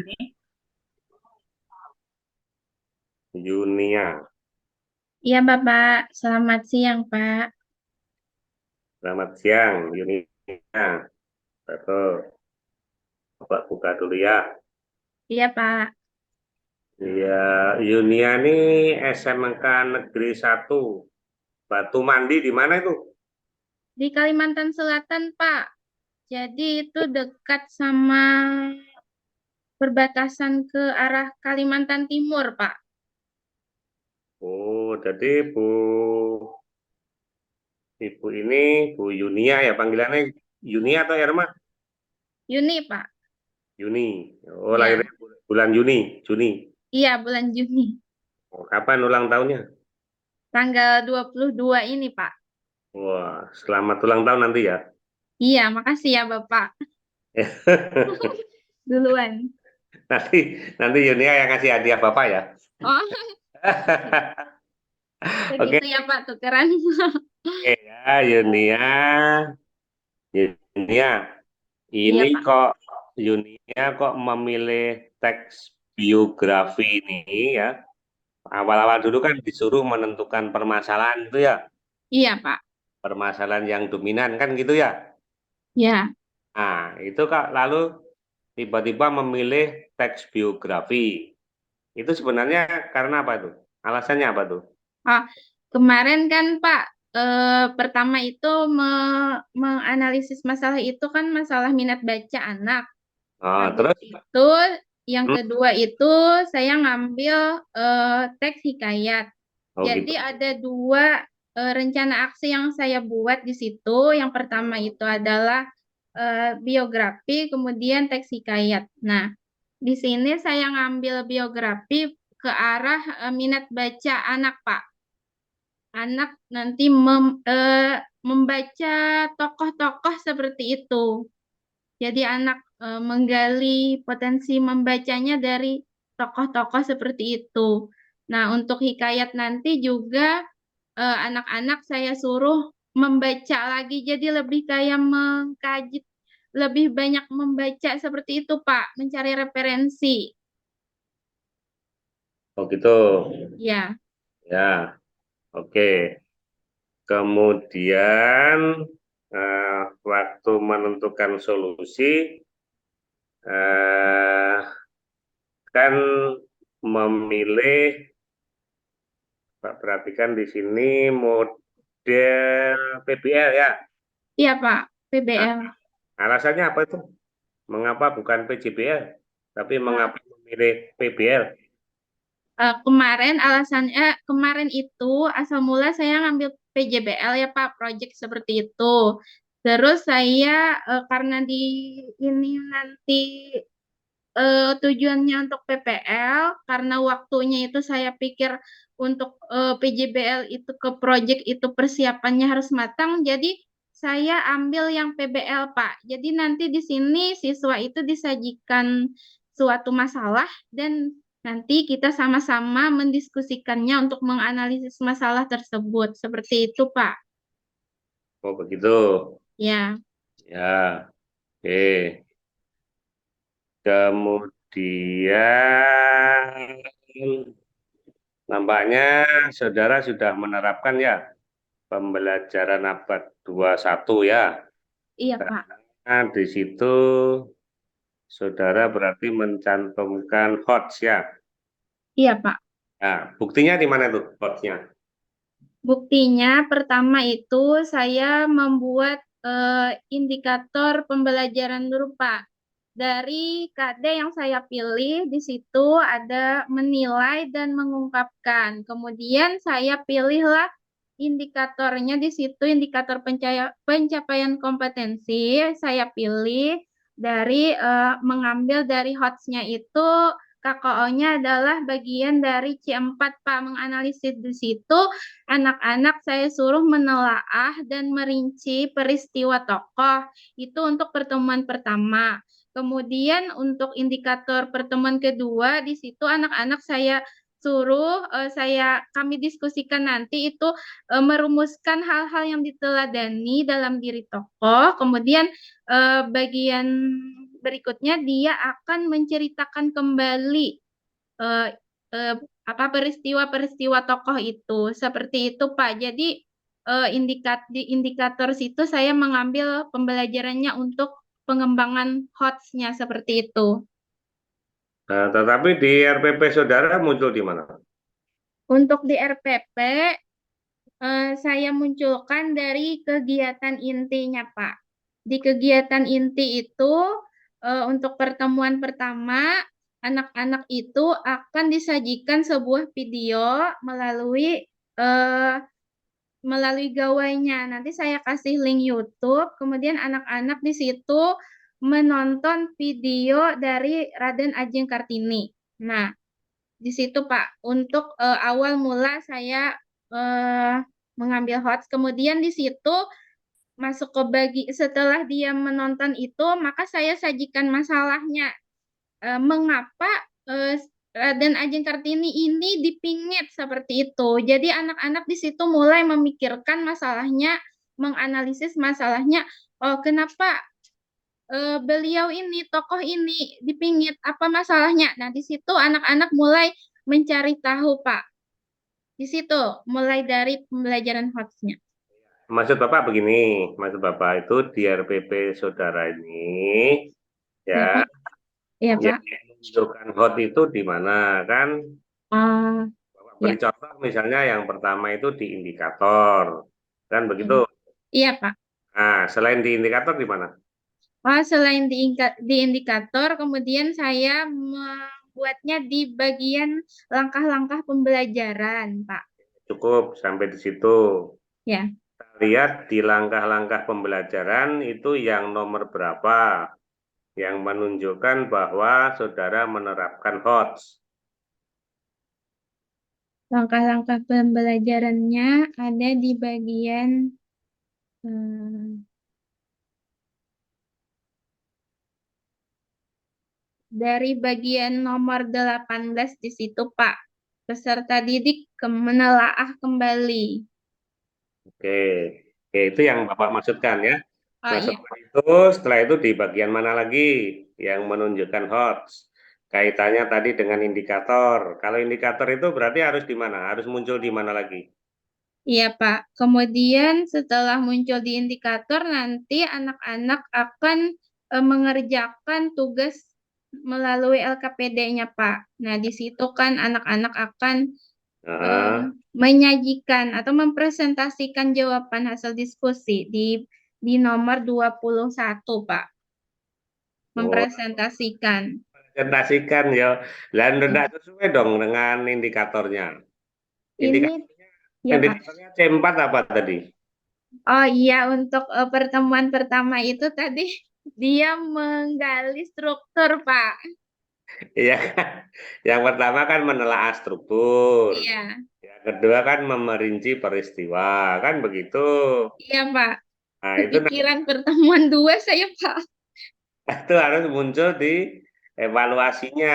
ini? Junia. Iya, Bapak. Selamat siang, Pak. Selamat siang, Junia. Betul. Bapak buka dulu ya. Iya, Pak. Ya, Junia ini SMK Negeri 1. Batu Mandi di mana itu? Di Kalimantan Selatan, Pak. Jadi itu dekat sama perbatasan ke arah Kalimantan Timur, Pak. Oh, jadi Ibu ini Bu Yunia ya panggilannya Yunia atau Erma? Juni, Pak. Juni. Oh, Iya. lahirnya bulan Juni. Juni. Iya, bulan Juni. Oh, kapan ulang tahunnya? Tanggal 22 ini, Pak. Wah, selamat ulang tahun nanti ya. Iya, makasih ya, Bapak. Duluan. Nanti nanti Yunia yang kasih hadiah Bapak ya. Oh, Oke, begitu ya, Pak, tukeran. oke ya Yunia. Yunia, Iya, ini Pak. Yunia kok memilih teks biografi ini ya. Awal-awal dulu kan disuruh menentukan permasalahan itu ya. Iya, Pak. Permasalahan yang dominan kan gitu ya. Ya. Nah, itu Kak lalu tiba-tiba memilih teks biografi. Itu sebenarnya karena apa tuh? Alasannya apa tuh? Ah, kemarin kan Pak, pertama itu menganalisis masalah itu kan masalah minat baca anak. Oh, Habis terus? itu yang Hmm? kedua itu saya ngambil teks hikayat. Oh Jadi gitu. ada dua rencana aksi yang saya buat di situ. Yang pertama itu adalah biografi, kemudian teks hikayat. Nah, di sini saya ngambil biografi ke arah minat baca anak, Pak. Anak nanti membaca tokoh-tokoh seperti itu. Jadi anak menggali potensi membacanya dari tokoh-tokoh seperti itu. Nah, untuk hikayat nanti juga anak-anak saya suruh membaca lagi, jadi lebih kayak mengkaji, lebih banyak membaca seperti itu, Pak, mencari referensi. Oh gitu. Ya, Ya, oke. Kemudian waktu menentukan solusi eh, kan memilih, Pak perhatikan di sini model PBL ya. iya Pak, Nah, PBL. alasannya apa itu? Mengapa bukan PJBL, tapi Eh, mengapa memilih PBL? kemarin alasannya kemarin itu asal mula saya ngambil PJBL ya Pak, project seperti itu. Terus saya karena di ini nanti tujuannya untuk PPL, karena waktunya itu saya pikir untuk PJBL itu ke project itu persiapannya harus matang, jadi saya ambil yang PBL Pak. Jadi nanti di sini siswa itu disajikan suatu masalah dan nanti kita sama-sama mendiskusikannya untuk menganalisis masalah tersebut. Seperti itu Pak. Oh begitu. Ya, Ya, oke. Kemudian nampaknya saudara sudah menerapkan ya pembelajaran abad 21 ya. iya Pak. Karena di situ saudara berarti mencantumkan HOTS ya. Iya Pak. Nah, buktinya di mana tuh HOTS-nya? Buktinya pertama itu saya membuat indikator pembelajaran dulu Pak. Dari KD yang saya pilih di situ ada menilai dan mengungkapkan. Kemudian saya pilihlah indikatornya di situ indikator pencapaian kompetensi. Saya pilih dari mengambil dari HOTS-nya itu KKO-nya adalah bagian dari C4 Pak, menganalisis di situ anak-anak saya suruh menelaah dan merinci peristiwa tokoh itu untuk pertemuan pertama. Kemudian untuk indikator pertemuan kedua di situ anak-anak saya suruh kami diskusikan nanti itu merumuskan hal-hal yang diteladani dalam diri tokoh. Kemudian bagian berikutnya dia akan menceritakan kembali eh, eh, apa peristiwa-peristiwa tokoh itu. Seperti itu, Pak. Jadi di indikator situ saya mengambil pembelajarannya untuk pengembangan HOTS-nya seperti itu. Nah, tetapi di RPP saudara muncul di mana? Untuk di RPP, saya munculkan dari kegiatan intinya, Pak. Di kegiatan inti itu, untuk pertemuan pertama, anak-anak itu akan disajikan sebuah video melalui eh, melalui gawainya. Nanti saya kasih link YouTube, kemudian anak-anak di situ menonton video dari Raden Ajeng Kartini. Nah, di situ Pak, untuk awal mula saya eh, mengambil hots, kemudian di situ masuk ke setelah dia menonton itu, maka saya sajikan masalahnya. Mengapa eh, Raden Ajeng Kartini ini dipingit seperti itu. Jadi anak-anak di situ mulai memikirkan masalahnya, menganalisis masalahnya. Oh, kenapa beliau ini, tokoh ini dipingit? Apa masalahnya? Nah, di situ anak-anak mulai mencari tahu, Pak. Di situ mulai dari pembelajaran hoaxnya. Maksud Bapak begini, maksud Bapak itu di RPP saudara ini, Ya, ya, Pak. Ya, yang Pak. menunjukkan hot itu di mana kan? Oh, Bapak beri ya. contoh misalnya yang pertama itu di indikator, kan begitu. Iya, iya, Pak. Nah, selain di indikator di mana? Oh, selain di indikator, kemudian saya membuatnya di bagian langkah-langkah pembelajaran, Pak. Cukup sampai di situ. Ya, Kita lihat di langkah-langkah pembelajaran itu yang nomor berapa yang menunjukkan bahwa saudara menerapkan HOTS. langkah-langkah pembelajarannya ada di bagian eh, dari bagian nomor 18 di situ, Pak. Peserta didik menelaah kembali. Oke, oke itu yang Bapak maksudkan ya. Oh, Nah, iya. setelah itu di bagian mana lagi yang menunjukkan HOTS? Kaitannya tadi dengan indikator. Kalau indikator itu berarti harus di mana? Harus muncul di mana lagi? Iya, Pak. Kemudian setelah muncul di indikator, nanti anak-anak akan mengerjakan tugas melalui LKPD-nya, Pak. Nah, di situ kan anak-anak akan eh, Nah, menyajikan atau mempresentasikan jawaban hasil diskusi di nomor 21, Pak. oh, Mempresentasikan. presentasikan ya. Dan tidak sesuai dong dengan indikatornya. Ini, Indikator, ya, Pak. indikatornya C4 apa tadi? Oh iya, untuk pertemuan pertama itu tadi dia menggali struktur, Pak. Iya kan? Yang pertama kan menelaah struktur. Iya, Yang kedua kan memerinci peristiwa. Kan begitu. iya, Pak. Nah, itu Kepikiran pertemuan dua saya, Pak. itu harus muncul di evaluasinya.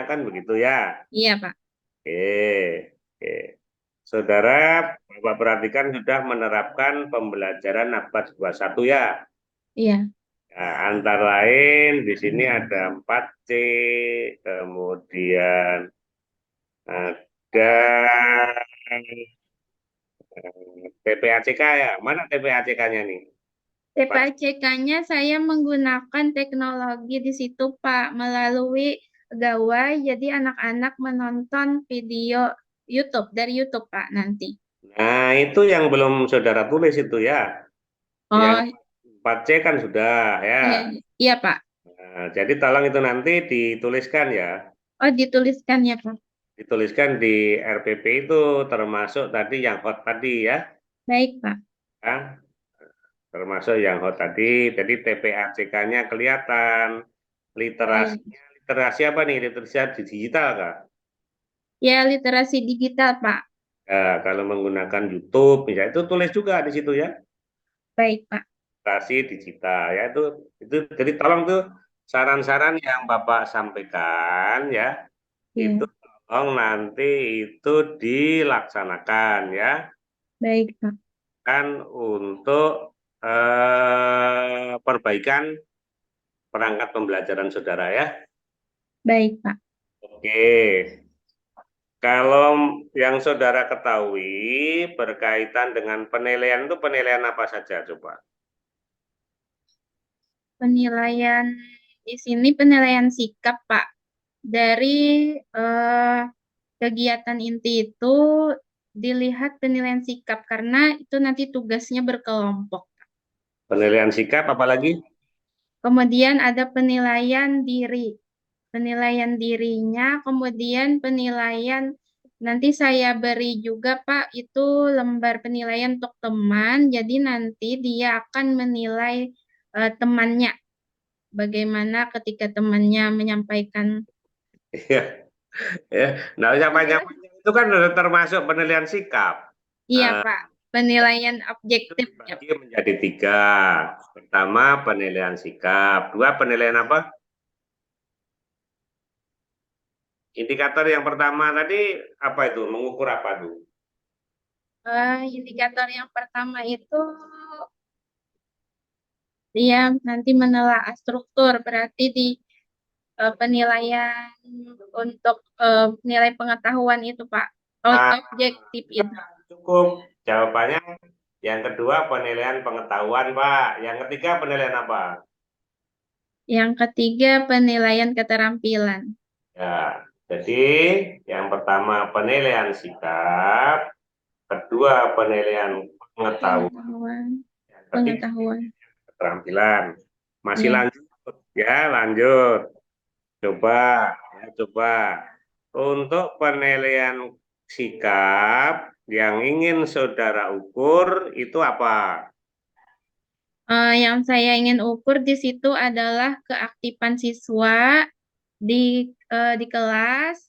Kan begitu ya. Iya, Pak. Oke. Oke. Saudara, Bapak perhatikan sudah menerapkan pembelajaran abad 21 ya. Iya. Nah, antara lain di sini ada 4C, kemudian ada TPACK ya. Mana TPACK-nya nih? Pak. TPACK-nya saya menggunakan teknologi di situ, Pak, melalui gawai. Jadi anak-anak menonton video YouTube dari YouTube, Pak, nanti. Nah, itu yang belum saudara tulis itu ya. Yang Oh, 4C kan sudah ya. iya, iya, Pak. Nah, jadi tolong itu nanti dituliskan ya. Oh, dituliskan ya, Pak. Dituliskan di RPP itu termasuk tadi yang hot tadi ya. Baik, Pak. Ya, termasuk yang hot tadi. Jadi TPACK-nya kelihatan. Baik. Literasinya, literasi apa nih? Literasi digital kah? Ya, literasi digital, Pak. Ya, kalau menggunakan YouTube, misalnya itu tulis juga di situ ya. Baik, Pak. Literasi digital ya itu jadi tolong tuh saran-saran yang Bapak sampaikan ya itu Ya, tolong nanti itu dilaksanakan ya baik, Pak. kan untuk perbaikan perangkat pembelajaran saudara ya. Baik, Pak. Oke, kalau yang saudara ketahui berkaitan dengan penilaian itu penilaian apa saja coba? Penilaian di sini penilaian sikap, Pak. Dari kegiatan inti itu dilihat penilaian sikap karena itu nanti tugasnya berkelompok. Penilaian sikap apalagi? Kemudian ada penilaian diri. Penilaian dirinya, kemudian penilaian nanti saya beri juga Pak itu lembar penilaian untuk teman. Jadi nanti dia akan menilai temannya. Bagaimana ketika temannya menyampaikan Iya, ya. Nah, penilaian. nyapa-nyapanya itu kan udah termasuk penilaian sikap. Iya Nah, Pak, penilaian itu objektif ya. dibagi menjadi tiga. Pertama penilaian sikap, dua penilaian apa? Indikator yang pertama tadi apa itu? Mengukur apa tuh? Indikator yang pertama itu dia nanti menelaah struktur, berarti di penilaian untuk nilai pengetahuan itu Pak, Ah, objektif itu. cukup. Jawabannya yang kedua penilaian pengetahuan, Pak. Yang ketiga penilaian apa? Yang ketiga penilaian keterampilan. Ya, jadi yang pertama penilaian sikap, kedua penilaian pengetahuan, Pengetahuan, yang ketiga pengetahuan. keterampilan. Masih Ya. lanjut, ya lanjut. Coba, ya, coba. Untuk penilaian sikap yang ingin saudara ukur itu apa? Yang saya ingin ukur di situ adalah keaktifan siswa di kelas,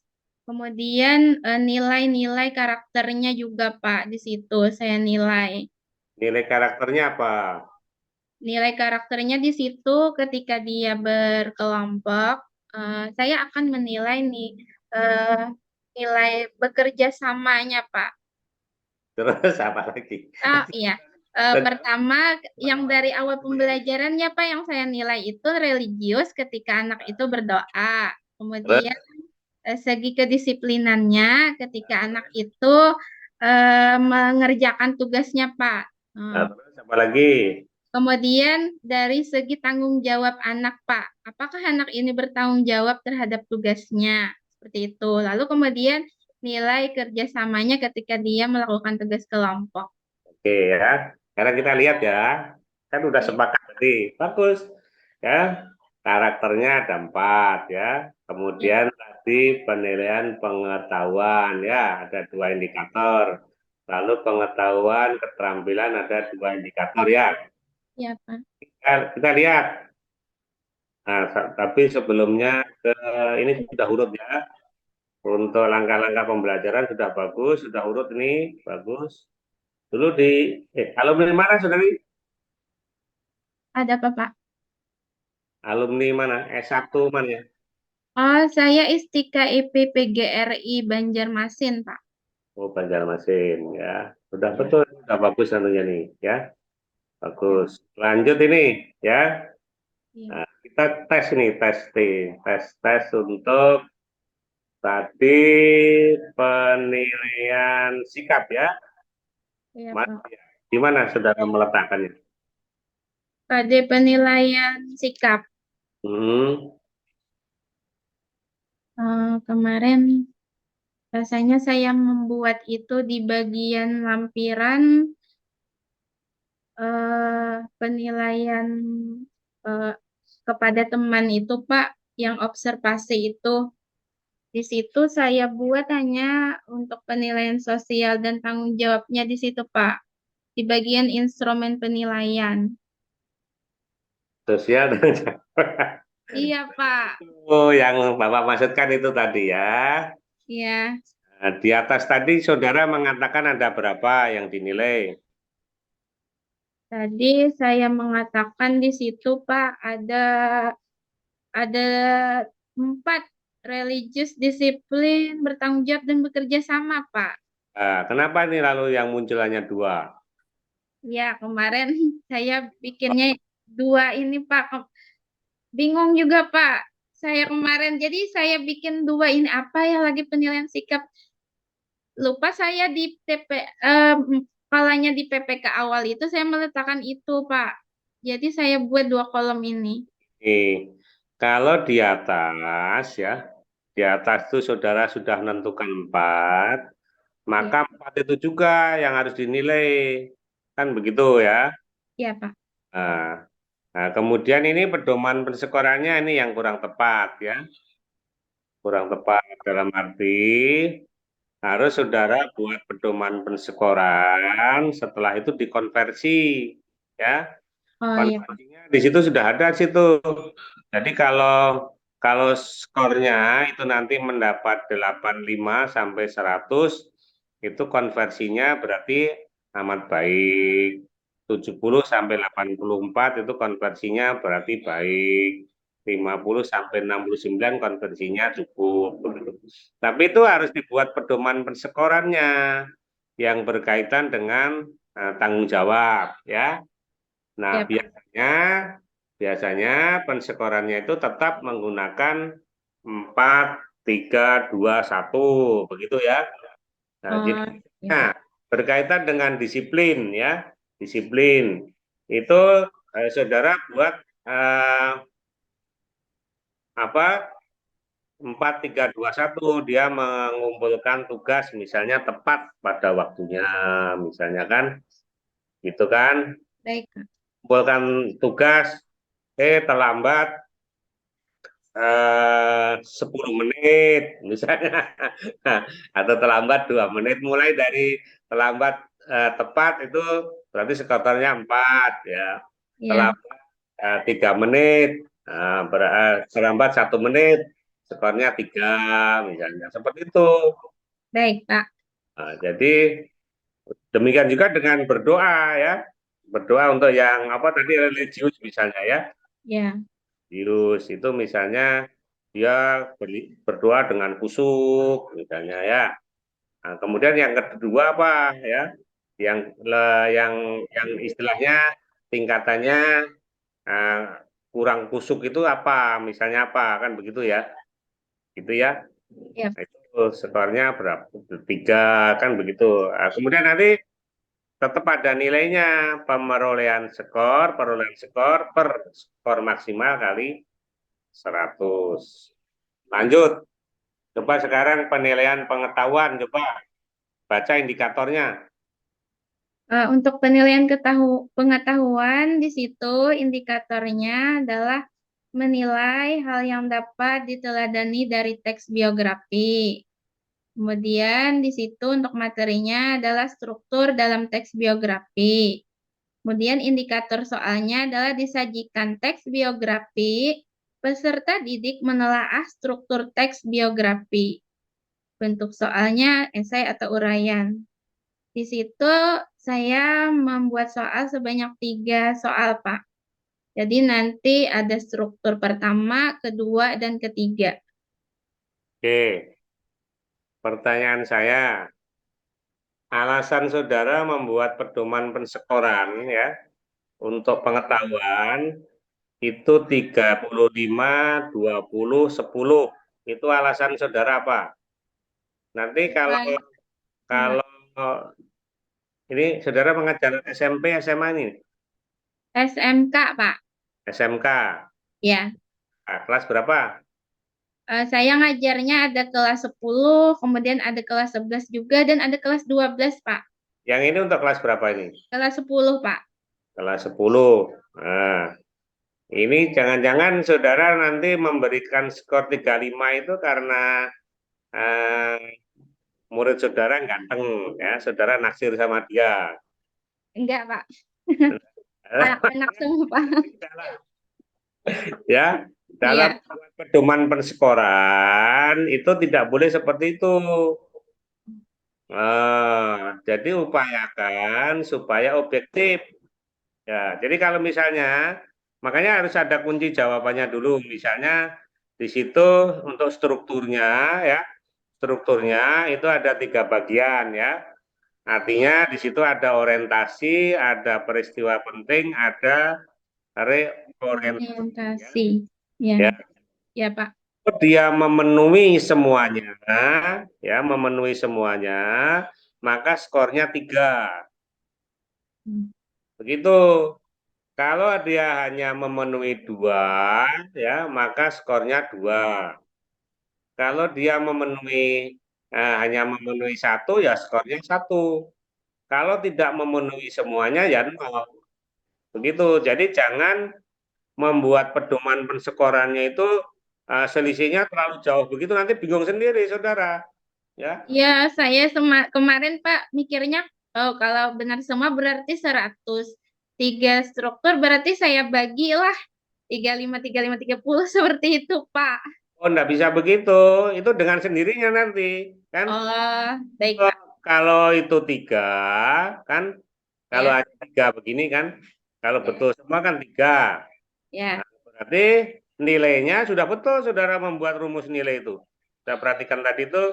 kemudian nilai-nilai karakternya juga Pak di situ saya nilai. Nilai karakternya apa? Nilai karakternya di situ ketika dia berkelompok, saya akan menilai nih eh, nilai bekerja samanya Pak. Terus apa lagi? Oh iya. Pertama, yang dari awal pembelajarannya Pak yang saya nilai itu religius ketika anak itu berdoa. Kemudian Terus, segi kedisiplinannya ketika anak itu mengerjakan tugasnya Pak. terus apa lagi? Kemudian dari segi tanggung jawab anak Pak, apakah anak ini bertanggung jawab terhadap tugasnya? Seperti itu. Lalu kemudian nilai kerjasamanya ketika dia melakukan tugas kelompok. Oke ya. Sekarang kita lihat ya. Kan udah Iya. sepakat tadi. Bagus. Ya. Karakternya ada empat ya. Iya, Kemudian tadi penilaian pengetahuan ya. Ada dua indikator. Lalu pengetahuan keterampilan ada dua indikator ya. iya, Pak. Kita lihat. Nah, tapi sebelumnya ke ini sudah urut ya. Untuk langkah-langkah pembelajaran sudah bagus, sudah urut ini bagus. Dulu di alumni mana saudari? Ada apa, Pak? Alumni mana? S1 mana ya? Oh, saya Istika IP PGRI Banjarmasin, Pak. Oh, Banjarmasin ya. Sudah Ya, betul, sudah bagus tentunya nih ya. ya, Bagus. Lanjut ini ya. iya, Nah, kita tes ini, tes untuk tadi penilaian sikap ya. iya, Mas, Pak. di mana saudara meletakkannya? Pada penilaian sikap, Hmm, kemarin rasanya saya membuat itu di bagian lampiran penilaian eh, kepada teman itu, Pak, yang observasi itu. Di situ saya buat hanya untuk penilaian sosial dan tanggung jawabnya di situ, Pak. Di bagian instrumen penilaian. sosial dan Iya, Pak. oh, yang Bapak maksudkan itu tadi ya. Iya. Nah, di atas tadi saudara mengatakan ada berapa yang dinilai? Tadi saya mengatakan di situ, Pak, ada empat religius disiplin, bertanggung jawab dan bekerja sama, Pak. Nah, kenapa ini lalu yang muncul hanya dua? Ya, kemarin saya bikinnya dua ini, Pak. Bingung juga, Pak. Saya kemarin, jadi saya bikin dua ini apa ya lagi penilaian sikap. Lupa saya di TP, kepalanya di PPK awal itu saya meletakkan itu, Pak. Jadi saya buat dua kolom ini. Nih, kalau di atas ya, di atas itu saudara sudah menentukan 4, Ya, maka 4 itu juga yang harus dinilai. Kan begitu ya. ya, Pak. Nah, nah, kemudian ini pedoman pensekorannya ini yang kurang tepat ya. Kurang tepat dalam arti harus saudara buat pedoman pensekoran, setelah itu dikonversi ya. Oh iya, Pak. Konversinya di situ sudah ada situ. Jadi kalau kalau skornya itu nanti mendapat 85 sampai 100, itu konversinya berarti amat baik. 70 sampai 84 itu konversinya berarti baik. 50 sampai 69 konversinya cukup. Tapi itu harus dibuat pedoman persekorannya yang berkaitan dengan tanggung jawab ya. Nah, Ya, Pak. biasanya pensekorannya itu tetap menggunakan 4, 3, 2, 1, begitu ya. Nah, jadi Oh, ya, nah, Pak. berkaitan dengan disiplin ya, disiplin itu saudara buat eh, apa 4, 3, 2, 1, dia mengumpulkan tugas misalnya tepat pada waktunya, misalnya kan, gitu kan, Baik, Kak. kumpulkan tugas, terlambat 10 menit misalnya atau terlambat 2 menit, mulai dari terlambat tepat itu berarti skornya 4 ya, Ya, terlambat 3 menit, terlambat 1 menit skornya 3 misalnya seperti itu. baik, Pak. Nah, jadi demikian juga dengan berdoa ya, berdoa untuk yang apa tadi religius misalnya ya. Ya, Virus itu misalnya dia berdoa dengan khusyuk misalnya ya. Nah, kemudian yang kedua apa ya? Yang yang istilahnya tingkatannya eh, kurang khusyuk itu apa? Misalnya apa kan begitu ya? Gitu ya. ya. Nah, itu skornya berapa? 3 kan begitu. Nah, kemudian nanti tetap ada nilainya, perolehan skor per skor maksimal kali 100. Lanjut, coba sekarang penilaian pengetahuan, coba baca indikatornya. Untuk penilaian pengetahuan di situ indikatornya adalah menilai hal yang dapat diteladani dari teks biografi. Kemudian di situ untuk materinya adalah struktur dalam teks biografi. Kemudian indikator soalnya adalah disajikan teks biografi, peserta didik menelaah struktur teks biografi. Bentuk soalnya esai atau uraian. Di situ saya membuat soal sebanyak 3 soal, Pak. Jadi nanti ada struktur pertama, kedua, dan ketiga. Oke, pertanyaan saya, alasan saudara membuat pedoman pensekoran ya untuk pengetahuan itu 35, 20, 10. Itu alasan saudara apa? Nanti kalau Supaya ya, kalau ini saudara mengajar SMP, SMA ini, SMK, Pak. SMK. Ya, Nah, kelas berapa? saya ngajarnya ada kelas 10, kemudian ada kelas 11 juga, dan ada kelas 12, Pak. Yang ini untuk kelas berapa ini? Kelas 10, Pak. Kelas 10. Nah, ini jangan-jangan saudara nanti memberikan skor 35 itu karena eh, murid saudara ganteng ya, saudara naksir sama dia. Enggak, Pak. Anak-anak semua, Pak. Ya, dalam Iya. pedoman pensekoran itu tidak boleh seperti itu. Jadi upayakan supaya objektif. Ya, jadi kalau misalnya, makanya harus ada kunci jawabannya dulu. Misalnya di situ untuk ya, strukturnya itu ada 3 bagian ya. Artinya di situ ada orientasi, ada peristiwa penting, ada reorientasi. Ya. Orientasi. Ya, Ya, ya Pak. dia memenuhi semuanya, ya memenuhi semuanya, maka skornya 3. Hmm. Begitu. Kalau dia hanya memenuhi 2, ya maka skornya 2. Kalau dia hanya memenuhi 1, ya skornya 1. Kalau tidak memenuhi semuanya, ya 0. Begitu. Jadi jangan membuat pedoman penskorannya itu selisihnya terlalu jauh. Begitu nanti bingung sendiri, saudara. Ya, Ya, saya kemarin Pak mikirnya, oh kalau benar semua berarti 100. Tiga struktur berarti saya bagilah 35, 35, 30 seperti itu Pak. oh enggak bisa begitu. Itu dengan sendirinya nanti, kan? Oh, baik Kalau Pak. kalau itu 3, kan? Kalau Ya, hanya 3 begini kan? Kalau ya, betul semua kan 3. ya, Nah, berarti nilainya sudah betul, saudara membuat rumus nilai itu. Kita perhatikan tadi itu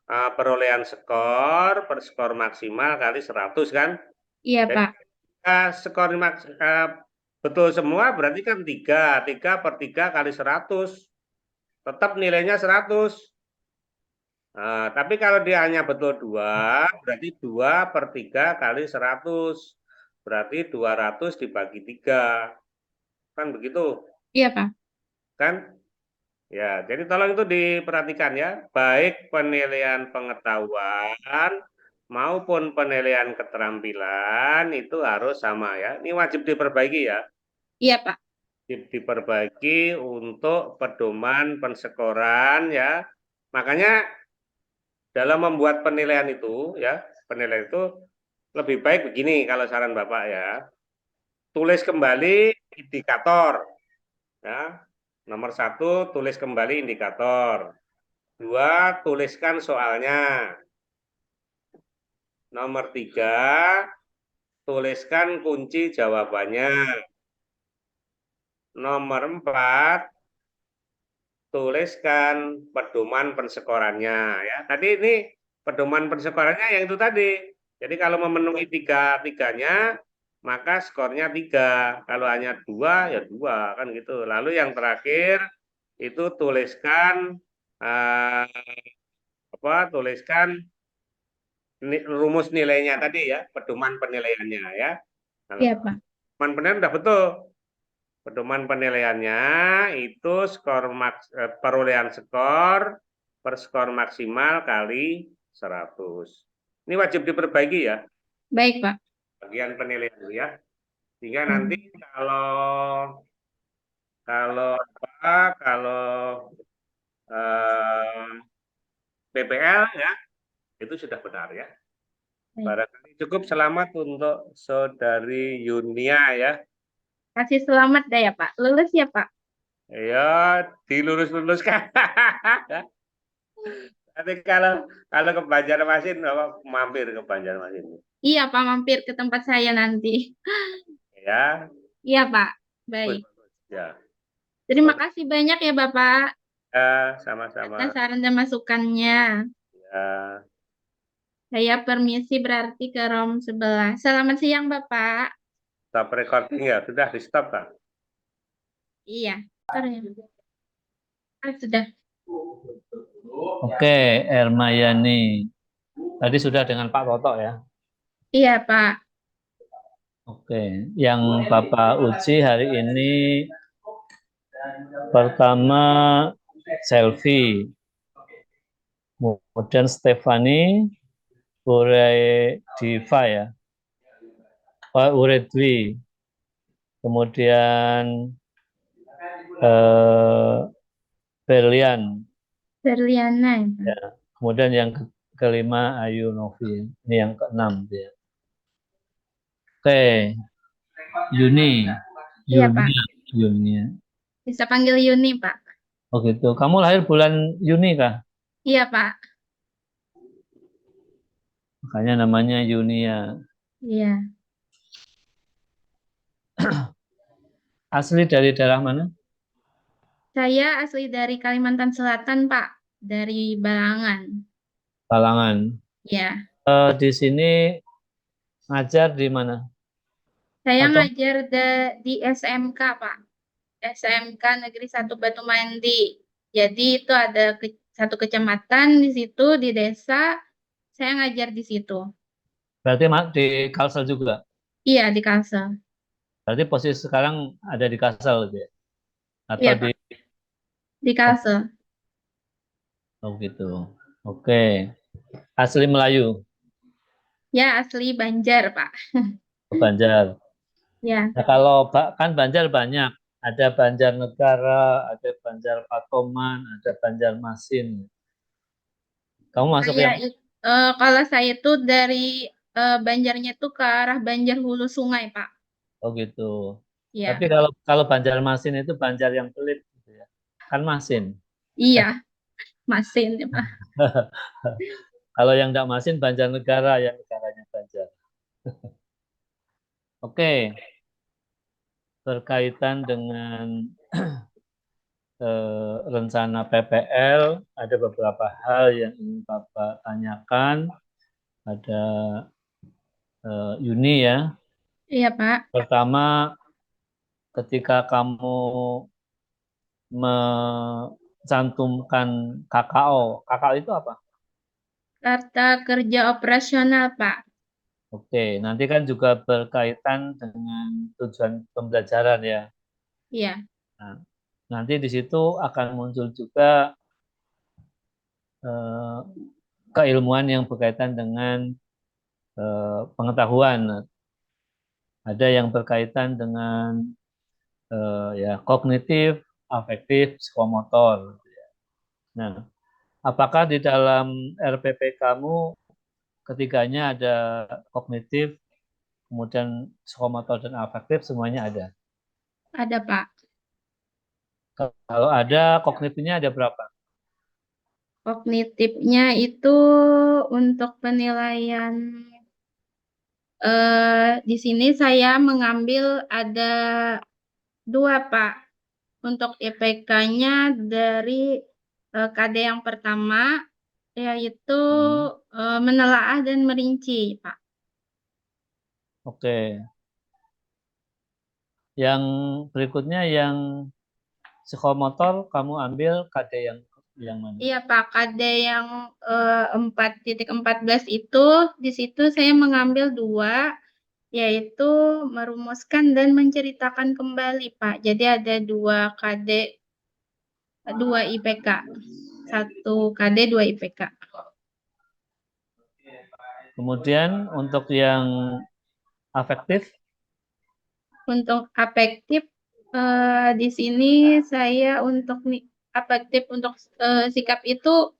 perolehan skor per skor maksimal kali 100 kan? iya Jadi Pak. skor betul semua berarti kan 3. 3 per 3 kali 100. Tetap nilainya 100. Tapi kalau dia hanya betul 2, berarti 2 per 3 kali 100. Berarti 200 dibagi 3. Kan begitu? Iya Pak. Kan? Ya, jadi tolong itu diperhatikan ya. Baik penilaian pengetahuan maupun penilaian keterampilan itu harus sama ya. Ini wajib diperbaiki ya. Iya Pak. Diperbaiki untuk pedoman pensekoran ya. Makanya dalam membuat penilaian itu ya, penilaian itu lebih baik begini kalau saran Bapak ya. Tulis kembali indikator ya. Nomor 1 tulis kembali indikator. 2 tuliskan soalnya. Nomor 3 tuliskan kunci jawabannya. Nomor 4 tuliskan pedoman pensekorannya ya. Tadi ini pedoman pensekorannya yang itu tadi. Jadi kalau memenuhi tiganya, maka skornya 3. Kalau hanya 2, ya 2 kan gitu. Lalu yang terakhir itu tuliskan tuliskan rumus nilainya tadi ya, pedoman penilaiannya ya. Kalau Iya Pak. pedoman penilaian udah betul. Pedoman penilaiannya itu perolehan skor per skor maksimal kali 100. Ini wajib diperbaiki ya, Baik Pak. bagian penilaian itu ya. Sehingga nanti Hmm. kalau kalau kalau eh, PPL ya itu sudah benar ya. Baik. Barangkali cukup. Selamat untuk saudari Yunia ya. Kasih selamat dah ya Pak. Lulus ya Pak. Ya, dilurus-luruskan. Nanti kalau kalau ke Banjarmasin, mampir ke Banjarmasin. Iya Pak, mampir ke tempat saya nanti. Ya, Iya Pak. bagus, Baik. bagus. Ya, Terima oke. kasih banyak ya Bapak Ya, atas sama-sama. saran dan masukannya. Ya, Saya permisi berarti ke room sebelah. Selamat siang Bapak. stop recording ya. Sudah di stop, Kak. Iya. Sorry. Sudah. Oke, Ermayani. Tadi sudah dengan Pak Toto ya. Iya Pak. Oke, yang Bapak uji hari ini pertama selfie, kemudian Stefani, Ure Diva ya, Ure Dwi, kemudian eh, Berlian, Berliana ya Pak. ya. Kemudian yang kelima Ayu Novi, ini yang keenam dia. Oke, Yuni, Iya Pak. Yuni. Bisa panggil Yuni Pak. Oh gitu. Kamu lahir bulan Juni kah? Iya Pak. Makanya namanya Yunia. Iya. Asli dari daerah mana? Saya asli dari Kalimantan Selatan Pak. Dari Balangan. Balangan. Ya. Di sini ngajar di mana? Saya Atau ngajar di SMK Pak. SMK Negeri 1 Batu Mandi. Jadi itu ada satu kecamatan di situ, di desa. Saya ngajar di situ. Berarti di Kalsel juga. Iya, di Kalsel. Berarti posisi sekarang ada di Kalsel gitu ya? Atau Iya, di Pak. Di Kalsel. oh gitu. Oke. Asli Melayu, Ya, asli Banjar, Pak. Banjar. Ya. Nah, kalau kan Banjar banyak. Ada Banjarnegara, ada Banjar Patoman, ada Banjarmasin. Kamu masuk Saya yang kalau saya itu dari Banjarnya itu ke arah Banjar Hulu Sungai, Pak. oh gitu. Tapi Iya. kalau kalau Banjarmasin itu Banjar yang pelit gitu ya. Kan Masin. Iya, Masin, Pak. Kalau yang tidak Masin Banjarnegara yang negaranya Banjar. Oke, berkaitan dengan rencana PPL, ada beberapa hal yang ingin Bapak tanyakan. Ada Yuni ya. Iya, Pak. Pertama, ketika kamu mencantumkan KKO, KKO itu apa? Karta kerja operasional, Pak. Oke, nanti kan juga berkaitan dengan tujuan pembelajaran ya. Iya. Nah, nanti di situ akan muncul juga eh, keilmuan yang berkaitan dengan pengetahuan. Ada yang berkaitan dengan ya kognitif, afektif, psikomotor. Nah, apakah di dalam RPP kamu ketiganya ada kognitif, kemudian psikomotor dan afektif semuanya ada? Ada, Pak. Kalau ada kognitifnya ada berapa? Kognitifnya itu untuk penilaian di sini saya mengambil ada dua, Pak. Untuk IPK-nya dari KD yang pertama yaitu Hmm, menelaah dan merinci, Pak. Oke. Yang berikutnya yang psikomotor kamu ambil KD yang mana? Iya, Pak. KD yang 4.14 itu di situ saya mengambil dua, yaitu merumuskan dan menceritakan kembali, Pak. Jadi ada dua KD, dua IPK. Satu KD, dua IPK. Kemudian untuk yang afektif, Untuk afektif di sini saya untuk afektif untuk sikap itu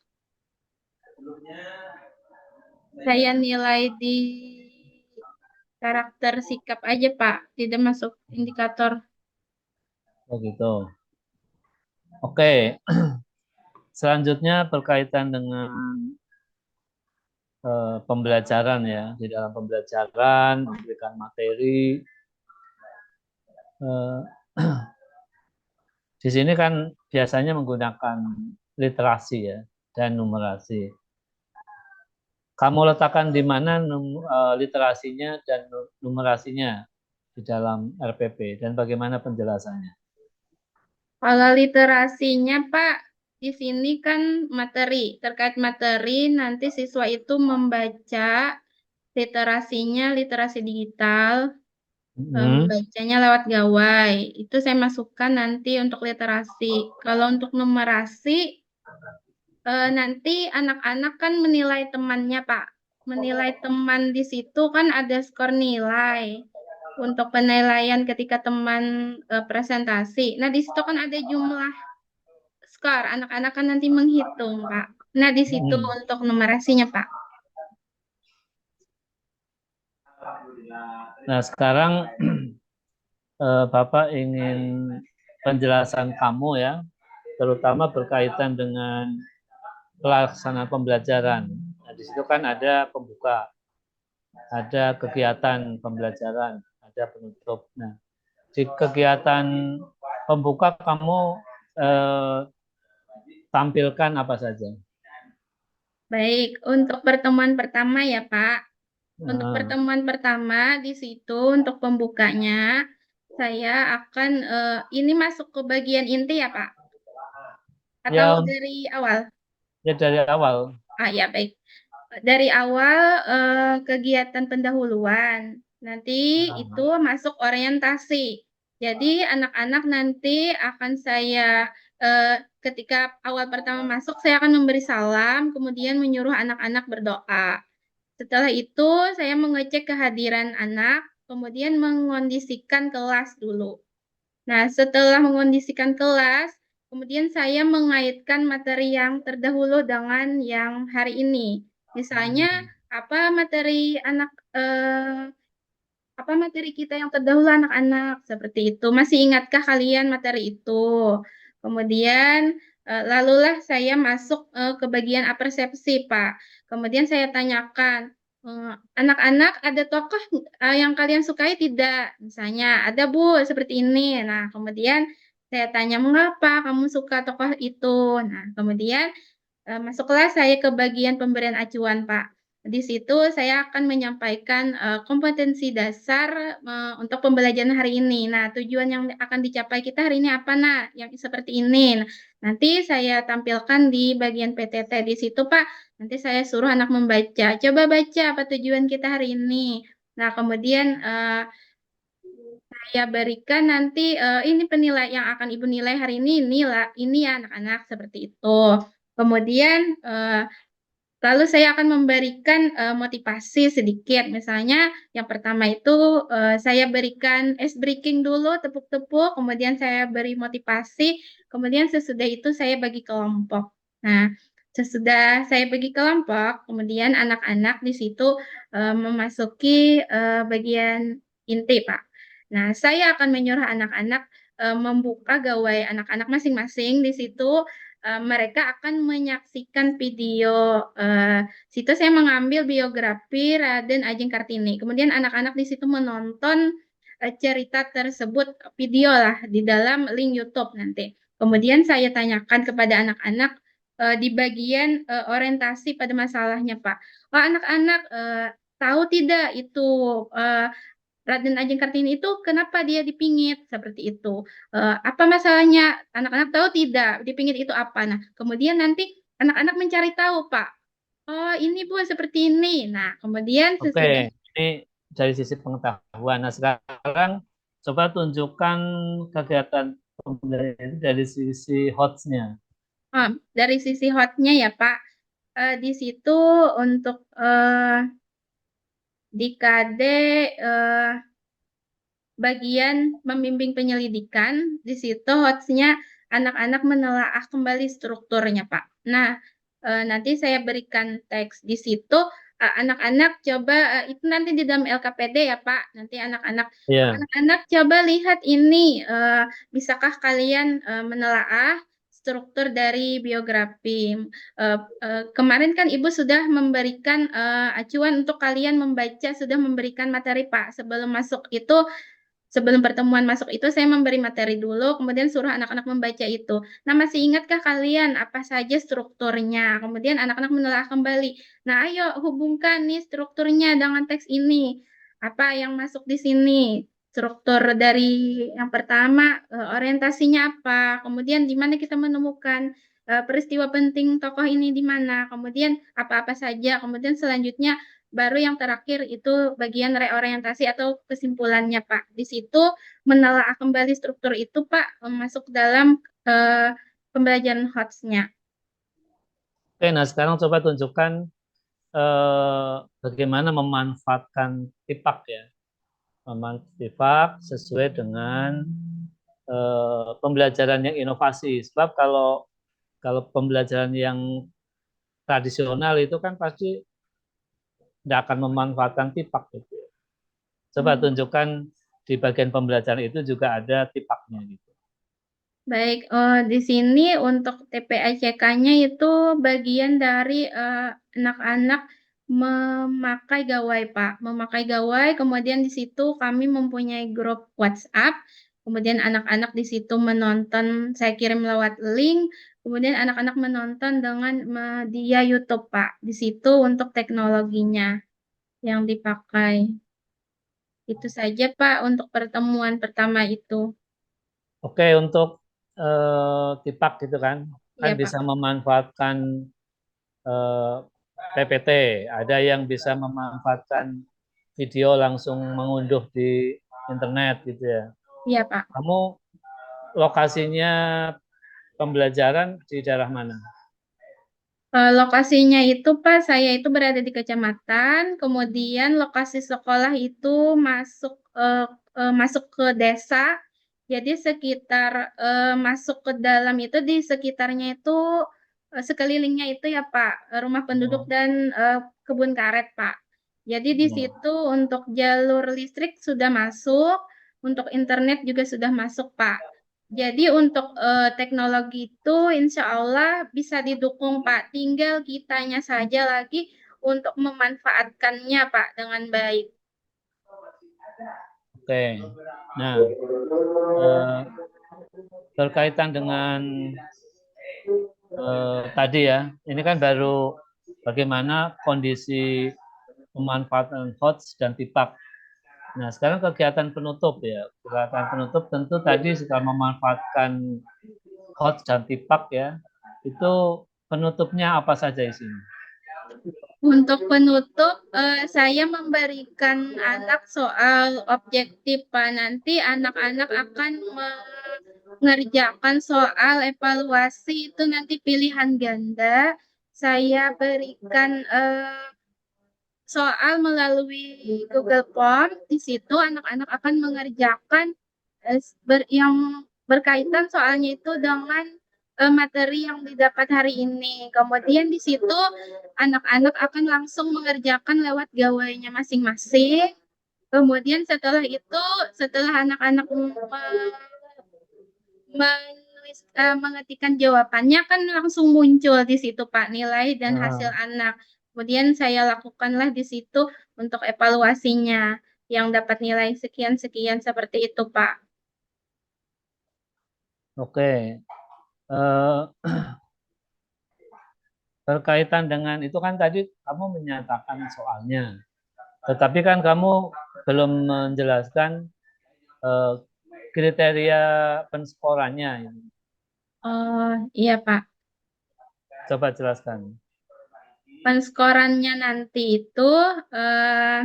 saya nilai di karakter sikap aja, Pak. Tidak masuk indikator. oh gitu. Oke, selanjutnya berkaitan dengan pembelajaran ya. Di dalam pembelajaran memberikan materi. Eh, di sini kan biasanya menggunakan literasi ya dan numerasi. Kamu letakkan di mana literasinya dan numerasinya di dalam RPP dan bagaimana penjelasannya? Kalau literasinya, Pak, di sini kan materi. Terkait materi, nanti siswa itu membaca literasinya, literasi digital, Hmm, bacanya lewat gawai. Itu saya masukkan nanti untuk literasi. Kalau untuk numerasi, nanti anak-anak kan menilai temannya, Pak. Menilai teman di situ kan ada skor nilai untuk penilaian ketika teman presentasi. Nah, di situ kan ada jumlah skor. Anak-anak kan nanti menghitung, Pak. Nah, di situ hmm. untuk numerasinya, Pak. Nah, sekarang Bapak ingin penjelasan kamu ya, terutama berkaitan dengan pelaksanaan pembelajaran. Nah, di situ kan ada pembuka, ada kegiatan pembelajaran, ada penutup. Nah, di kegiatan pembuka kamu eh, tampilkan apa saja? Baik, untuk pertemuan pertama ya, Pak. Untuk Nah, pertemuan pertama di situ untuk pembukanya saya akan ini masuk ke bagian inti ya Pak? Atau Ya, dari awal? ya dari awal. Ya baik. Dari awal kegiatan pendahuluan, nanti itu masuk orientasi. Jadi anak-anak nanti akan saya ketika awal pertama masuk saya akan memberi salam, kemudian menyuruh anak-anak berdoa. Setelah itu saya mengecek kehadiran anak, kemudian mengondisikan kelas dulu. Nah, setelah mengondisikan kelas, kemudian saya mengaitkan materi yang terdahulu dengan yang hari ini. Misalnya, apa materi anak apa materi kita yang terdahulu anak-anak seperti itu. Masih ingatkah kalian materi itu? Kemudian lalulah saya masuk ke bagian apersepsi, Pak. Kemudian saya tanyakan, anak-anak ada tokoh yang kalian sukai tidak? Misalnya, ada Bu, seperti ini. Nah, kemudian saya tanya, mengapa kamu suka tokoh itu? Nah, kemudian masuklah saya ke bagian pemberian acuan, Pak. Di situ saya akan menyampaikan kompetensi dasar untuk pembelajaran hari ini. Nah, tujuan yang akan dicapai kita hari ini apa, Nak? Yang seperti ini. Nah, nanti saya tampilkan di bagian PTT di situ, Pak. Nanti saya suruh anak membaca. Coba baca apa tujuan kita hari ini. Nah, kemudian saya berikan nanti ini penilaian yang akan Ibu nilai hari ini lah, ini ya anak-anak seperti itu. Kemudian lalu saya akan memberikan motivasi sedikit. Misalnya yang pertama itu saya berikan ice breaking dulu, tepuk-tepuk, kemudian saya beri motivasi, kemudian sesudah itu saya bagi kelompok. Nah, sesudah saya bagi kelompok, kemudian anak-anak di situ memasuki bagian inti, Pak. Nah, saya akan menyuruh anak-anak membuka gawai anak-anak masing-masing di situ mereka akan menyaksikan video. Situ saya mengambil biografi Raden Ajeng Kartini. Kemudian anak-anak di situ menonton cerita tersebut video lah di dalam link YouTube nanti. Kemudian saya tanyakan kepada anak-anak di bagian orientasi pada masalahnya, Pak. Oh, anak-anak tahu tidak itu Raden Ajeng Kartini itu kenapa dia dipingit seperti itu? Apa masalahnya? Anak-anak tahu tidak dipingit itu apa? Nah, kemudian nanti anak-anak mencari tahu, Pak. Oh, ini Bu seperti ini. Nah, kemudian sesudah Oke, ini dari sisi pengetahuan. Nah, sekarang coba tunjukkan kegiatan pembelajaran itu dari sisi hotsnya. dari sisi hotnya ya, Pak. Di situ untuk di KD bagian membimbing penyelidikan, di situ hotsnya anak-anak menelaah kembali strukturnya, Pak. Nah, nanti saya berikan teks di situ, anak-anak coba, itu nanti di dalam LKPD ya, Pak. Nanti anak-anak Ya, anak-anak coba lihat ini, bisakah kalian menelaah struktur dari biografi. Kemarin kan Ibu sudah memberikan acuan untuk kalian membaca, sudah memberikan materi, Pak. Sebelum pertemuan masuk itu saya memberi materi dulu, kemudian suruh anak-anak membaca itu. Nah, masih ingatkah kalian apa saja strukturnya? Kemudian anak-anak menelaah kembali. Nah, ayo hubungkan nih strukturnya dengan teks ini. Apa yang masuk di sini? Struktur dari yang pertama, orientasinya apa? Kemudian di mana kita menemukan peristiwa penting tokoh ini di mana? Kemudian apa-apa saja? Kemudian selanjutnya baru yang terakhir itu bagian reorientasi atau kesimpulannya, Pak. Di situ menelaah kembali struktur itu, Pak, masuk dalam pembelajaran HOTS-nya. oke. Nah, sekarang coba tunjukkan bagaimana memanfaatkan TIPAK ya. Memanfaatkan TIPAK sesuai dengan pembelajaran yang inovasi. Sebab kalau pembelajaran yang tradisional itu kan pasti tidak akan memanfaatkan TIPAK gitu. Coba tunjukkan di bagian pembelajaran itu juga ada TIPAK-nya gitu. Baik, di sini untuk TPACK-nya itu bagian dari anak-anak memakai gawai, Pak. Memakai gawai, kemudian di situ kami mempunyai grup WhatsApp, kemudian anak-anak di situ menonton, saya kirim lewat link, kemudian anak-anak menonton dengan media YouTube, Pak. Di situ untuk teknologinya yang dipakai. Itu saja Pak untuk pertemuan pertama itu. Oke, untuk TIPAK gitu kan Iya Pak. bisa memanfaatkan eh, PPT, ada yang bisa memanfaatkan video langsung mengunduh di internet gitu ya. Iya Pak. Kamu lokasinya pembelajaran di daerah mana? Lokasinya itu Pak, saya itu berada di kecamatan, kemudian lokasi sekolah itu masuk ke desa. Jadi sekitar masuk ke dalam itu di sekitarnya itu sekelilingnya itu ya Pak, rumah penduduk Oh, dan kebun karet Pak. Jadi di oh. situ untuk jalur listrik sudah masuk, untuk internet juga sudah masuk Pak. Jadi untuk teknologi itu insya Allah bisa didukung Pak. Tinggal kitanya saja lagi untuk memanfaatkannya Pak dengan baik. Oke. Nah, eh, berkaitan dengan tadi ya, ini kan baru bagaimana kondisi pemanfaatan HOTS dan TIPAK. Nah, sekarang kegiatan penutup ya. Kegiatan penutup tentu tadi setelah memanfaatkan HOTS dan TIPAK ya, itu penutupnya apa saja isinya? Untuk penutup, saya memberikan anak soal objektif Pak. Nanti anak-anak akan mengerjakan soal evaluasi itu nanti pilihan ganda. Saya berikan soal melalui Google Form. Di situ anak-anak akan mengerjakan yang berkaitan soalnya itu dengan materi yang didapat hari ini. Kemudian di situ anak-anak akan langsung mengerjakan lewat gawainya masing-masing. Kemudian setelah itu, setelah anak-anak mengetikkan jawabannya kan langsung muncul di situ Pak nilai dan hasil Ah, anak. Kemudian saya lakukanlah di situ untuk evaluasinya yang dapat nilai sekian-sekian seperti itu Pak. oke. Eh, berkaitan dengan itu kan tadi kamu menyatakan soalnya, tetapi kan kamu belum menjelaskan eh, kriteria penskorannya. Oh iya Pak. Coba jelaskan. Penskorannya nanti itu eh,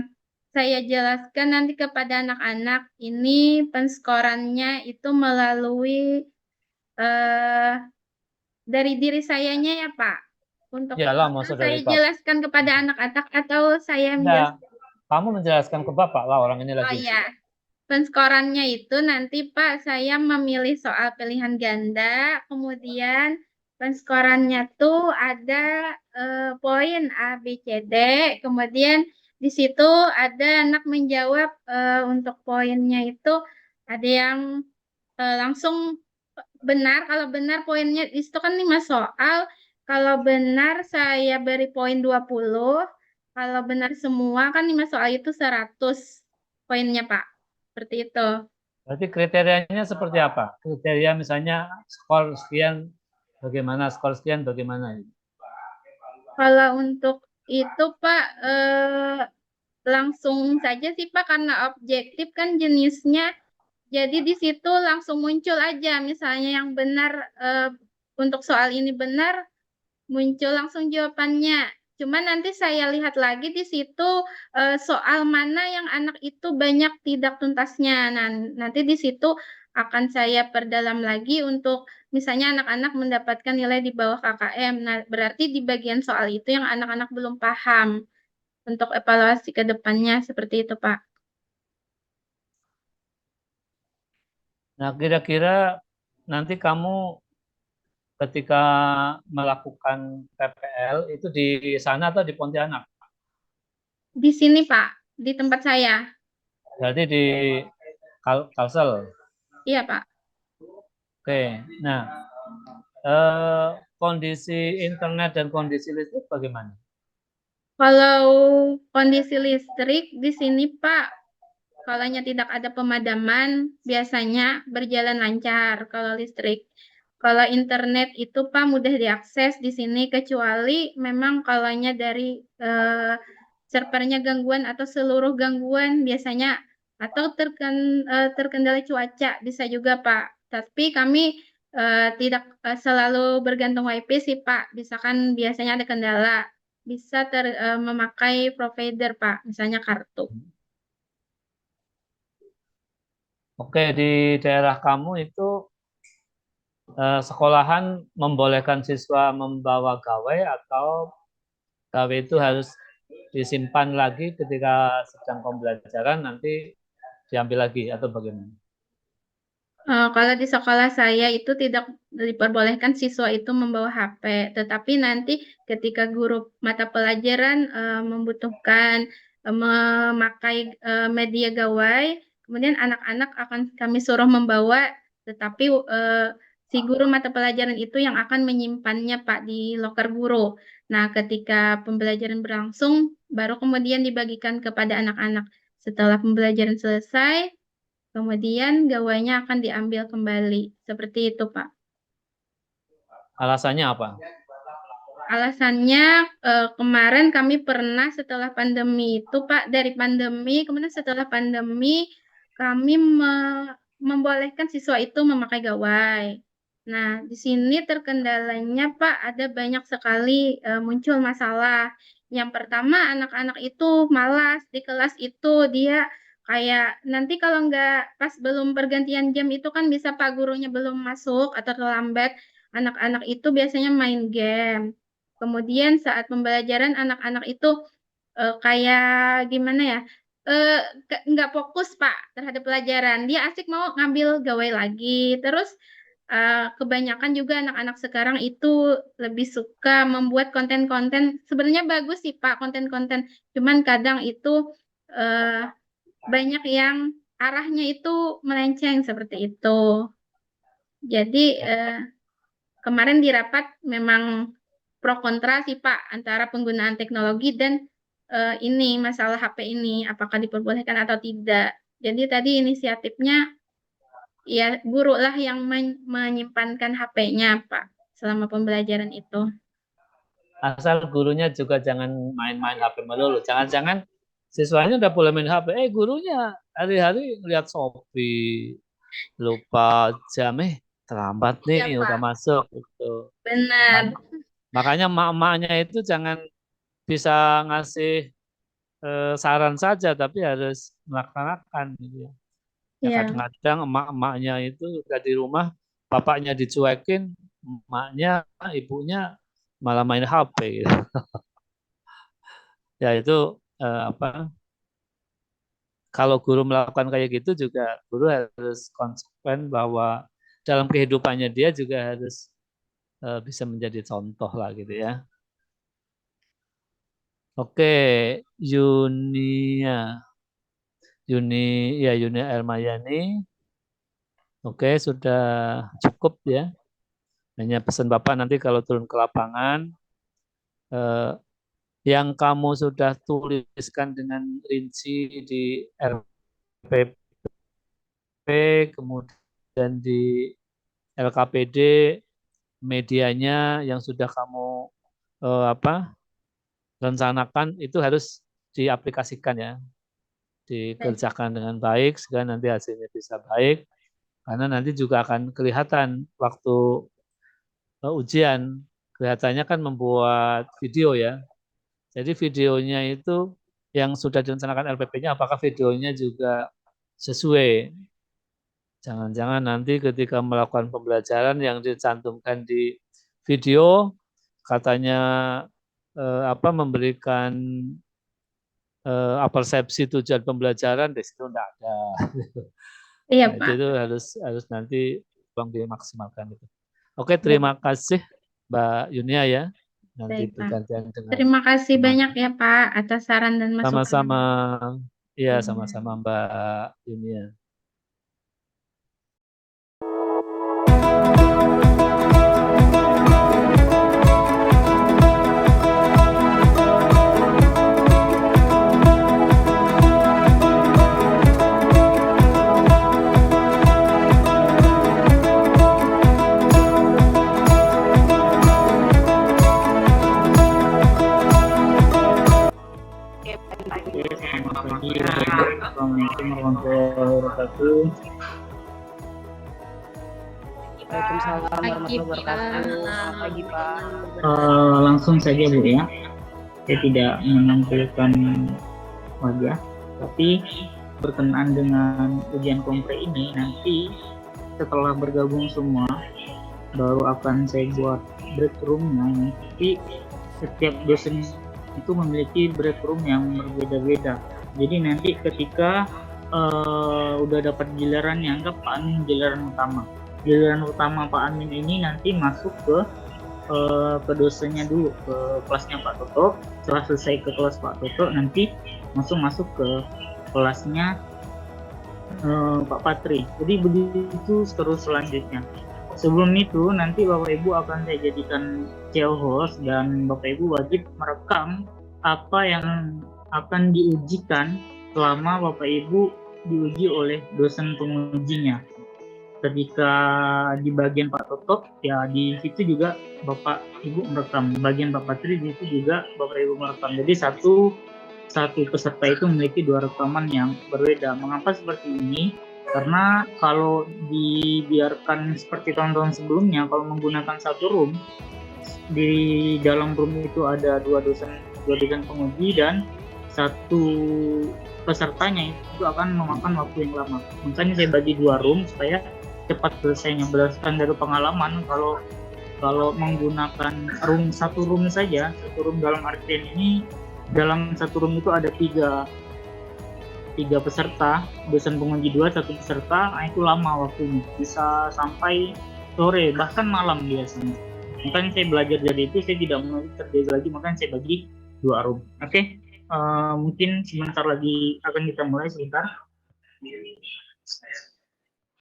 saya jelaskan nanti kepada anak-anak ini penskorannya itu melalui eh, dari diri sayanya ya Pak. Untuk Iyalah, masa saya dari Bapak. jelaskan kepada anak-anak atau saya Enggak, menjelaskan. kamu menjelaskan ke Bapak lah, orang ini Oh lagi. iya, penskorannya itu nanti Pak saya memilih soal pilihan ganda, kemudian penskorannya tuh ada poin A, B, C, D, kemudian di situ ada anak menjawab untuk poinnya itu ada yang langsung benar, kalau benar poinnya di situ kan 5 soal, kalau benar saya beri poin 20, kalau benar semua kan 5 soal itu 100 poinnya Pak. Seperti itu. Berarti kriterianya seperti apa? Kriteria misalnya skor sekian bagaimana, skor sekian bagaimana? Kalau untuk itu Pak langsung saja sih Pak karena objektif kan jenisnya. Jadi di situ langsung muncul aja misalnya yang benar untuk soal ini benar muncul langsung jawabannya. Cuma nanti saya lihat lagi di situ soal mana yang anak itu banyak tidak tuntasnya. Nah, nanti di situ akan saya perdalam lagi untuk misalnya anak-anak mendapatkan nilai di bawah KKM. Nah, berarti di bagian soal itu yang anak-anak belum paham untuk evaluasi ke depannya seperti itu, Pak. Nah, kira-kira nanti kamu ketika melakukan PPL itu di sana atau di Pontianak? Di sini, Pak, di tempat saya. Berarti di Kalsel. Iya, Pak. Oke. Nah, kondisi internet dan kondisi listrik bagaimana? Kalau kondisi listrik di sini, Pak, kalanya tidak ada pemadaman, biasanya berjalan lancar kalau listrik. Kalau internet itu, Pak, mudah diakses di sini, kecuali memang kalanya dari servernya gangguan atau seluruh gangguan, biasanya atau terkendala cuaca bisa juga Pak. Tapi kami tidak selalu bergantung WiFi sih Pak. Misalkan biasanya ada kendala, bisa memakai provider Pak, misalnya kartu. Oke, di daerah kamu itu sekolahan membolehkan siswa membawa gawai atau gawai itu harus disimpan lagi ketika sedang pembelajaran nanti diambil lagi atau bagaimana? Kalau di sekolah saya itu tidak diperbolehkan siswa itu membawa HP, tetapi nanti ketika guru mata pelajaran membutuhkan memakai media gawai, kemudian anak-anak akan kami suruh membawa, tetapi si guru mata pelajaran itu yang akan menyimpannya Pak di loker guru. Nah, ketika pembelajaran berlangsung, baru kemudian dibagikan kepada anak-anak. Setelah pembelajaran selesai, kemudian gawainya akan diambil kembali. Seperti itu, Pak. Alasannya apa? Alasannya kemarin kami pernah setelah pandemi itu, Pak, dari pandemi, kemudian setelah pandemi kami membolehkan siswa itu memakai gawai. Nah, di sini terkendalanya, Pak, ada banyak sekali muncul masalah. Yang pertama, anak-anak itu malas di kelas itu, dia kayak nanti kalau nggak pas belum pergantian jam itu kan bisa Pak gurunya belum masuk atau terlambat, anak-anak itu biasanya main game. Kemudian saat pembelajaran anak-anak itu kayak gimana ya, nggak fokus Pak terhadap pelajaran. Dia asik mau ngambil gawai lagi. Terus kebanyakan juga anak-anak sekarang itu lebih suka membuat konten-konten. Sebenarnya bagus sih Pak konten-konten. Cuman kadang itu banyak yang arahnya itu melenceng seperti itu. Jadi kemarin di rapat memang pro kontra sih Pak antara penggunaan teknologi dan ini masalah HP ini apakah diperbolehkan atau tidak. Jadi tadi inisiatifnya ya guru lah yang menyimpankan HP-nya Pak selama pembelajaran itu. Asal gurunya juga jangan main-main HP melulu. Jangan-jangan siswanya udah boleh main HP. Gurunya hari-hari lihat Shopee, lupa jam, terlambat nih, Iya, Pak. udah masuk. Gitu. Benar. Makanya emak-emaknya itu jangan bisa ngasih saran saja, tapi harus melaksanakan. Gitu. Ya, Iya. kadang-kadang emak-emaknya itu udah di rumah, bapaknya dicuekin, emaknya, ibunya malah main HP. Gitu. Ya itu kalau guru melakukan kayak gitu juga guru harus konsekuen bahwa dalam kehidupannya dia juga harus bisa menjadi contoh lah gitu ya. Oke, Yunia Elmayani. Oke, sudah cukup ya. Hanya pesan Bapak nanti kalau turun ke lapangan yang kamu sudah tuliskan dengan rinci di RPP, kemudian di LKPD, medianya yang sudah kamu rencanakan itu harus diaplikasikan ya, dikerjakan dengan baik sehingga nanti hasilnya bisa baik. Karena nanti juga akan kelihatan waktu ujian, kelihatannya kan membuat video ya. Jadi videonya itu yang sudah direncanakan LPP-nya, apakah videonya juga sesuai? Jangan-jangan nanti ketika melakukan pembelajaran yang dicantumkan di video, katanya memberikan persepsi tujuan pembelajaran, di situ tidak ada. Iya, Nah, Pak. itu harus nanti tolong dimaksimalkan itu. Oke, terima kasih Mbak Yunia ya. Nanti Baik, Pak. bergantian dengan Terima kasih banyak ya Pak atas saran dan masukan. sama-sama. Iya, sama-sama Mbak Yunia. Assalamualaikum warahmatullahi wabarakatuh. wabarakatuh. Waalaikumsalam warahmatullahi wabarakatuh. Selamat pagi, Pak. Langsung saja Bu ya, saya tidak menampilkan wajah, tapi berkenaan dengan ujian kompre ini nanti setelah bergabung semua baru akan saya buat break room-nya. Nanti setiap dosen itu memiliki break room yang berbeda-beda. Jadi nanti ketika udah dapat giliran, yang anggap Pak Amin giliran utama Pak Amin ini nanti masuk ke dosennya dulu, ke kelasnya Pak Toto. Setelah selesai ke kelas Pak Toto, nanti masuk ke kelasnya Pak Patri. Jadi begitu terus selanjutnya. Sebelum itu nanti Bapak Ibu akan saya jadikan co-host dan Bapak Ibu wajib merekam apa yang akan diujikan selama Bapak Ibu diuji oleh dosen pengujinya. Ketika di bagian Pak Toto, ya di situ juga Bapak Ibu merekam. Bagian Pak Patri di situ juga Bapak Ibu merekam. Jadi satu peserta itu memiliki 2 rekaman yang berbeda. Mengapa seperti ini? Karena kalau dibiarkan seperti tahun-tahun sebelumnya, kalau menggunakan satu room, di dalam room itu ada dua dosen penguji dan satu pesertanya itu akan memakan waktu yang lama. Makanya saya bagi 2 room supaya cepat selesainya. Berdasarkan dari pengalaman, kalau menggunakan satu room saja, satu room dalam artian ini, dalam satu room itu ada tiga peserta, dosen penguji 2, satu peserta, nah itu lama waktunya, bisa sampai sore bahkan malam biasanya. Makanya saya belajar dari itu, saya tidak mau terjadi lagi, makanya saya bagi 2 room. Oke. Mungkin sebentar lagi akan kita mulai sebentar.